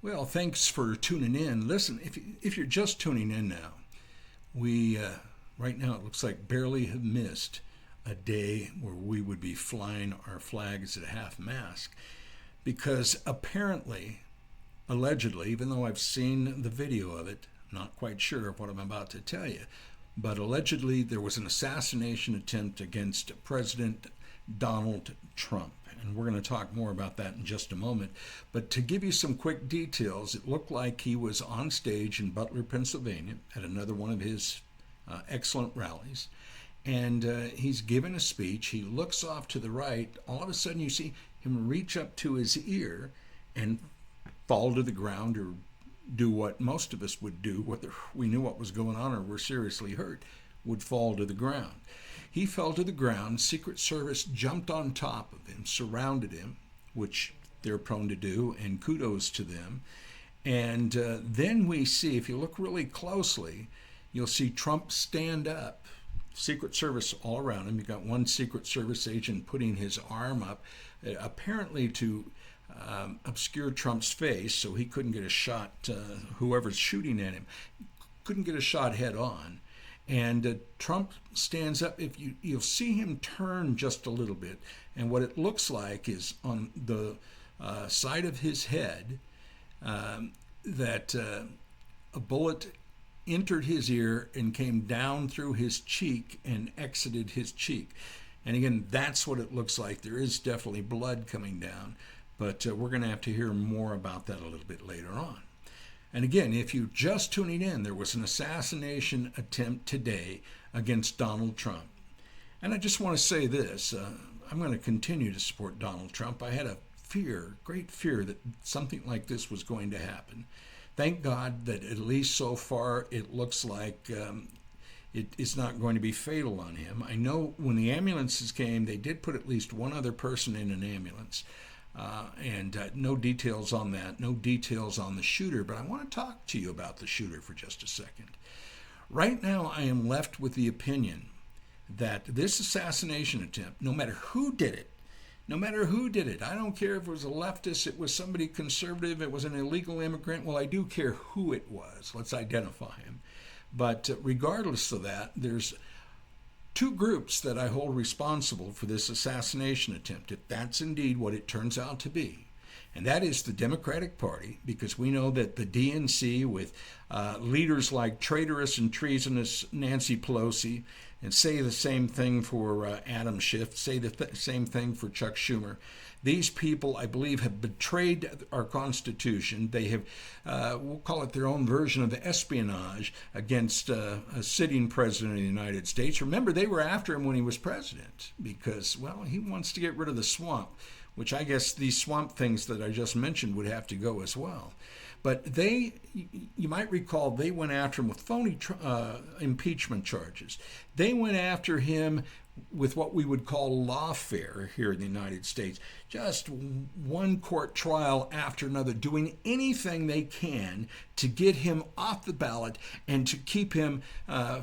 Well, thanks for tuning in. Listen, if you're just tuning in now, we right now it looks like barely have missed a day where we would be flying our flags at half mast because apparently, allegedly, even though I've seen the video of it, I'm not quite sure of what I'm about to tell you, but allegedly there was an assassination attempt against President Donald Trump. And we're going to talk more about that in just a moment. But to give you some quick details, it looked like he was on stage in Butler, Pennsylvania at another one of his excellent rallies. And he's giving a speech. He looks off to the right. All of a sudden, you see him reach up to his ear and fall to the ground or do what most of us would do, whether we knew what was going on or were seriously hurt, would fall to the ground. He fell to the ground. Secret Service jumped on top of him, surrounded him, which they're prone to do, and kudos to them. And then we see, if you look really closely, you'll see Trump stand up. Secret Service all around him. You got one Secret Service agent putting his arm up, apparently to obscure Trump's face so he couldn't get a shot, whoever's shooting at him, couldn't get a shot head on. And Trump stands up. If you'll see him turn just a little bit, and what it looks like is on the side of his head that a bullet entered his ear and came down through his cheek and exited his cheek. And again, that's what it looks like. There is definitely blood coming down, but we're going to have to hear more about that a little bit later on. And again, if you're just tuning in, there was an assassination attempt today against Donald Trump. And I just want to say this, I'm going to continue to support Donald Trump. I had a fear, great fear, that something like this was going to happen. Thank God that at least so far it looks like it is not going to be fatal on him. I know when the ambulances came, they did put at least one other person in an ambulance. And no details on that, no details on the shooter, but I want to talk to you about the shooter for just a second. Right now, I am left with the opinion that this assassination attempt, no matter who did it, I don't care if it was a leftist, it was somebody conservative, it was an illegal immigrant, well, I do care who it was. Let's identify him. But regardless of that, there's two groups that I hold responsible for this assassination attempt, if that's indeed what it turns out to be. And that is the Democratic Party, because we know that the DNC, with leaders like traitorous and treasonous Nancy Pelosi, and say the same thing for Adam Schiff, say the same thing for Chuck Schumer. These people, I believe, have betrayed our Constitution. They have, we'll call it their own version of espionage against a sitting president of the United States. Remember, they were after him when he was president because, well, he wants to get rid of the swamp, which I guess these swamp things that I just mentioned would have to go as well. But you might recall, they went after him with phony impeachment charges. They went after him with what we would call lawfare here in the United States. Just one court trial after another, doing anything they can to get him off the ballot and to keep him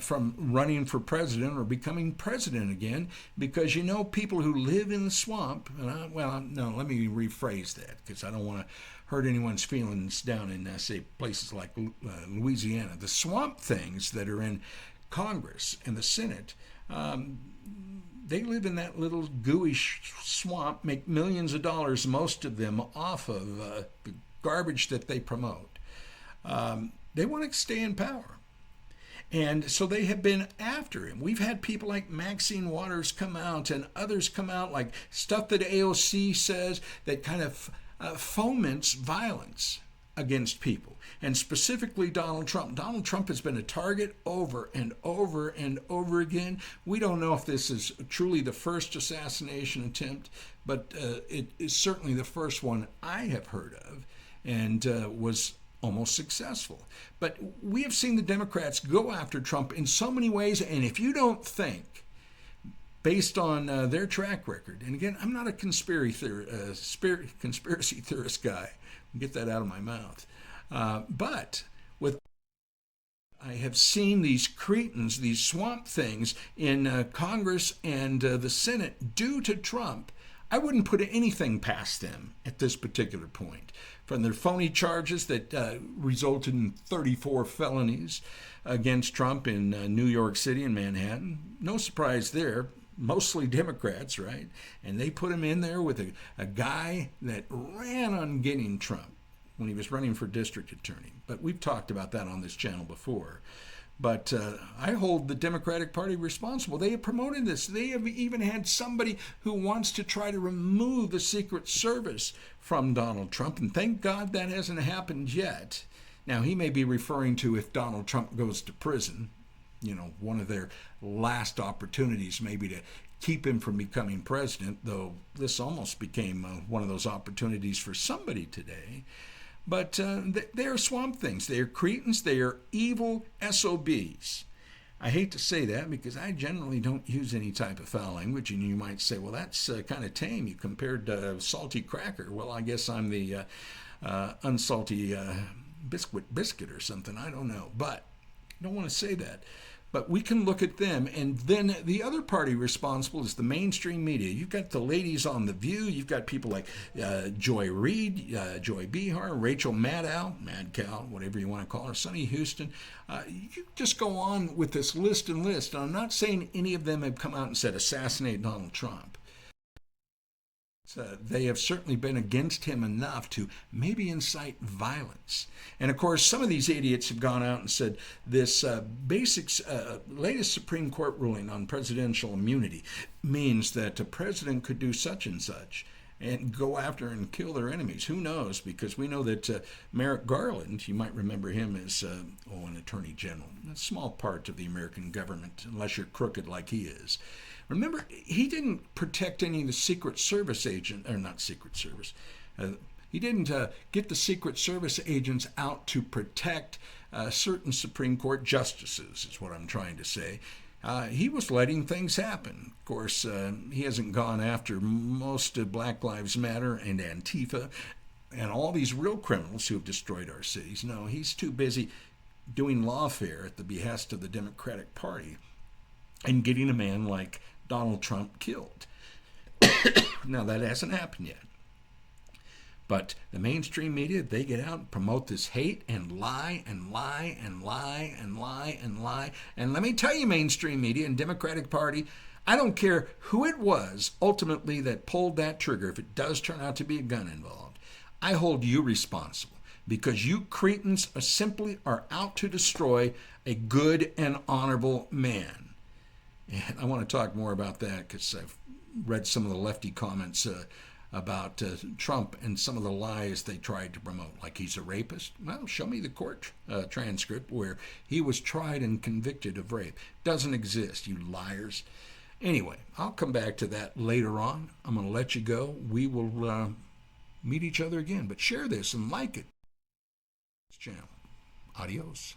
from running for president or becoming president again. Because, you know, people who live in the swamp, no, let me rephrase that because I don't want to hurt anyone's feelings down in, say, places like Louisiana. The swamp things that are in Congress and the Senate, they live in that little gooey swamp, make millions of dollars, most of them, off of the garbage that they promote. They want to stay in power. And so they have been after him. We've had people like Maxine Waters come out and others come out, like stuff that AOC says that kind of foments violence against people, and specifically Donald Trump. Donald Trump has been a target over and over and over again. We don't know if this is truly the first assassination attempt, but it is certainly the first one I have heard of, and was almost successful. But we have seen the Democrats go after Trump in so many ways, and if you don't think, based on their track record, and again, I'm not a conspiracy theorist guy, get that out of my mouth, but with I have seen these cretins, these swamp things in Congress and the Senate do to Trump. I wouldn't put anything past them at this particular point. From their phony charges that resulted in 34 felonies against Trump in New York City and Manhattan. No surprise there. Mostly Democrats, right? And they put him in there with a guy that ran on getting Trump when he was running for district attorney. But we've talked about that on this channel before. But I hold the Democratic Party responsible. They have promoted this. They have even had somebody who wants to try to remove the Secret Service from Donald Trump. And thank God that hasn't happened yet. Now, he may be referring to if Donald Trump goes to prison, you know, one of their last opportunities maybe to keep him from becoming president, though this almost became one of those opportunities for somebody today. But they are swamp things. They are cretins. They are evil SOBs. I hate to say that because I generally don't use any type of foul language, and you might say, well, that's kind of tame. You compared to salty cracker. Well, I guess I'm the unsalty biscuit or something. I don't know. But I don't want to say that. But we can look at them, and then the other party responsible is the mainstream media. You've got the ladies on The View. You've got people like Joy Reid, Joy Behar, Rachel Maddow, Mad Cow, whatever you want to call her, Sunny Houston. You just go on with this list and list. And I'm not saying any of them have come out and said, assassinate Donald Trump. They have certainly been against him enough to maybe incite violence. And of course, some of these idiots have gone out and said this latest Supreme Court ruling on presidential immunity means that a president could do such and such and go after and kill their enemies. Who knows? Because we know that Merrick Garland, you might remember him as an attorney general, a small part of the American government, unless you're crooked like he is. Remember, he didn't protect any of the Secret Service agents, or not Secret Service. He didn't get the Secret Service agents out to protect certain Supreme Court justices, is what I'm trying to say. He was letting things happen. Of course, he hasn't gone after most of Black Lives Matter and Antifa and all these real criminals who have destroyed our cities. No, he's too busy doing lawfare at the behest of the Democratic Party and getting a man like Donald Trump killed. Now, that hasn't happened yet. But the mainstream media, they get out and promote this hate and lie and lie and lie and lie and lie. And let me tell you, mainstream media and Democratic Party, I don't care who it was ultimately that pulled that trigger, if it does turn out to be a gun involved, I hold you responsible because you cretins are out to destroy a good and honorable man. And I want to talk more about that because I've read some of the lefty comments about Trump and some of the lies they tried to promote, like he's a rapist. Well, show me the court transcript where he was tried and convicted of rape. Doesn't exist, you liars. Anyway, I'll come back to that later on. I'm going to let you go. We will meet each other again. But share this and like it. This channel. Adios.